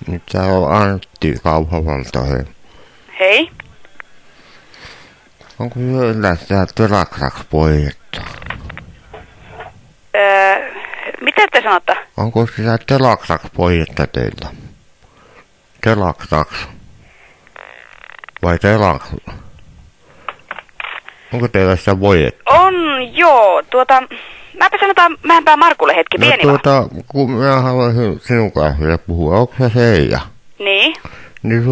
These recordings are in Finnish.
Nyt täällä on Antti Kauhavalta. Hei. Hei. Onko yöllä sitä Telakrax-poiketta? Mitä te sanotte? Onko sitä Telakrax-poiketta teillä? Telakrax. Vai Telax? Onko teillä sitä voidetta? On, joo. Mäpä sanotaan Mäenpää Markulle hetki, pieni kun minä haluaisin sinun kanssa vielä puhua, onko se Seija? Niin? Niin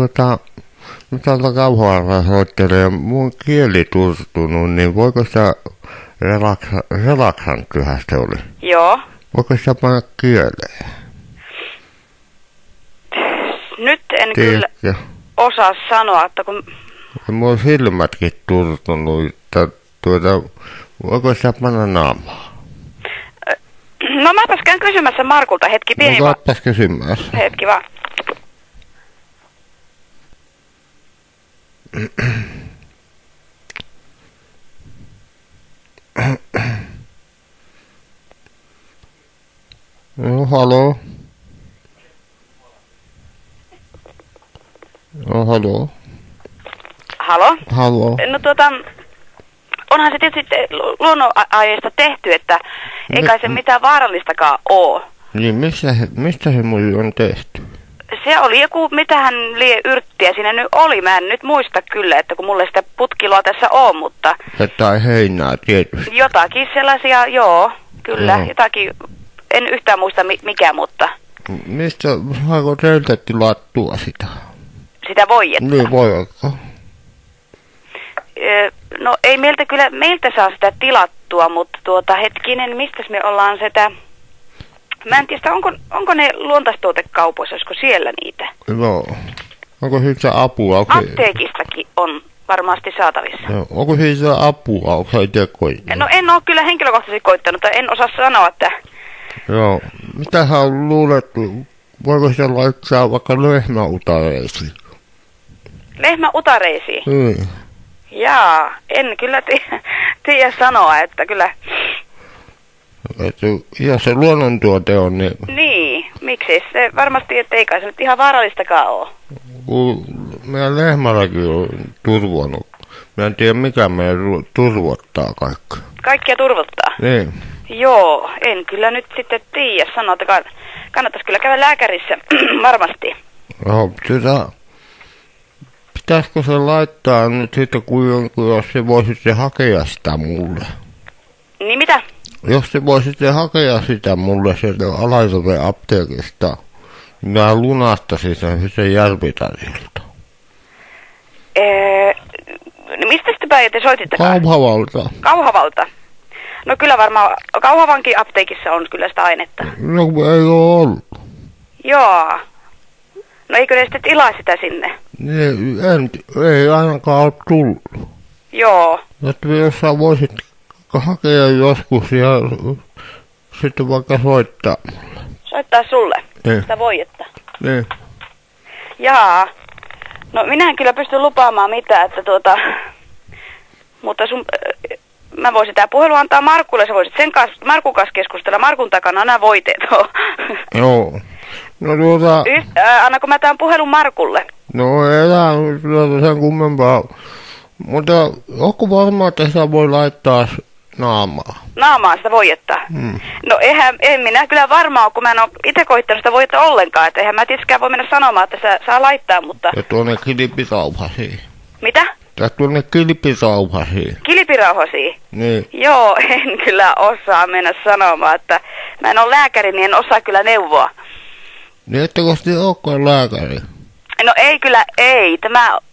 nyt täältä Kauhavalla soittelee ja mun kieli turstunut, niin voiko sitä relaksantyhän se oli? Joo. Voiko sitä panna kieleen? Nyt en kyllä osaa sanoa, että kun... Mulla on silmätkin turstunut, että voiko sitä panna naamaa? No mäpäs käyn kysymässä Markulta hetki, pieni vaan. No kysymässä. Hetki vaan. No, haloo. No, haloo. Halo? Haloo. No onhan se tietysti luonnonajeista tehty, että ei kai se mitään vaarallistakaan oo. Niin, mistä se mulla on tehty? Se oli joku, mitähän yrttiä siinä nyt oli. Mä en nyt muista kyllä, että kun mulle sitä putkiloa tässä on, mutta... Tai heinää tietysti. Jotakin sellaisia, joo, kyllä. No. Jotakin, en yhtään muista mikä, mutta... Mistä, saako teiltä tilattua sitä? Sitä voidetta? Niin, voivatko? No ei meiltä saa sitä tilattua, mutta hetkinen, mistäs me ollaan sitä... Mä en tiedä, onko ne luontaistuotekaupoissa, olisiko siellä niitä? Joo. Onko siitä apua? Okay. Apteekistakin on varmasti saatavissa. No, onko siitä apua? Onko itse koittanut? No en ole kyllä henkilökohtaisesti koittanut, tai en osaa sanoa, että... Joo. Mitähän luulet, voiko sitä laittaa vaikka lehmäutareisiin? Lehmäutareisiin? Niin. Jaa, en kyllä tiedä sanoa, että kyllä... Jos se luonnontuote on, niin... Niin, miksi? Se varmasti, että ei kai se nyt ihan vaarallistakaan ole. Kun meidän lehmälläkin on turvonnut. Mä en tiedä, mikä meidän turvottaa kaikkea. Kaikkia turvottaa? Niin. Joo, en kyllä nyt sitten tiedä sanoa, että kannattaisi kyllä käydä lääkärissä varmasti. Joo, pitäisikö se laittaa nyt sitten, jos se voisitte hakea sitä mulle? Niin mitä? Jos te voisitte hakea sitä mulle sieltä Alajoven apteekista, minä lunastasin sen Järvitarilta. Mistä sitten päin te soitittekaan? Kauhavalta. Kauhavalta? No kyllä varmaan Kauhavankin apteekissa on kyllä sitä ainetta. No ei ole ollut. Joo. No eikö ne sitten tilaa sitä sinne? Ei ainakaan ole tullut. Joo. Että jos sä voisit hakea joskus ja sitten vaikka soittaa mulle. Soittaa sulle? Niin. Sitä voidetta? Niin. Jaa. No minä en kyllä pysty lupaamaan mitään, että mutta mä voisin tää puhelu antaa Markulle, sä voisit Markun kanssa keskustella. Markun takana nämä voiteet on. Joo. No annako mä tämän puhelun Markulle? No elää sen kummempaa. Mutta onko varmaa, että sitä voi laittaa naamaa? Naamaa sitä voidetta? No en minä kyllä varmaan, kun mä en ole itse koittanut sitä voidetta ollenkaan. Että eihän mä tietyskään voi mennä sanomaan, että saa laittaa, mutta... Ja tuonne kilpirauhasiin. Mitä? Ja tuonne kilpirauhasiin. Kilpirauhasiin? Niin. Joo, en kyllä osaa mennä sanomaan, että mä en ole lääkäri, niin en osaa kyllä neuvoa. Niin ettekö te olekaan lääkäri? No ei kyllä, ei.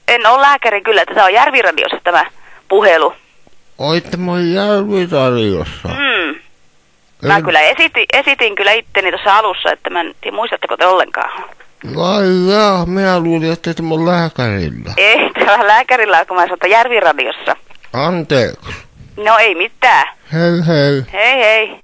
En ole lääkäri kyllä, että tämä on Järviradiossa tämä puhelu. Oi, tämä on Järviradiossa. Mä kyllä esitin kyllä itteni tuossa alussa, että mä en tiedä, muistatteko te ollenkaan. Vai jaa, minä luulin, että tämä on lääkärillä. Ei, tämä on lääkärillä, kun mä sanon Järviradiossa. Anteeksi. No ei mitään. Hei hei. Hei hei.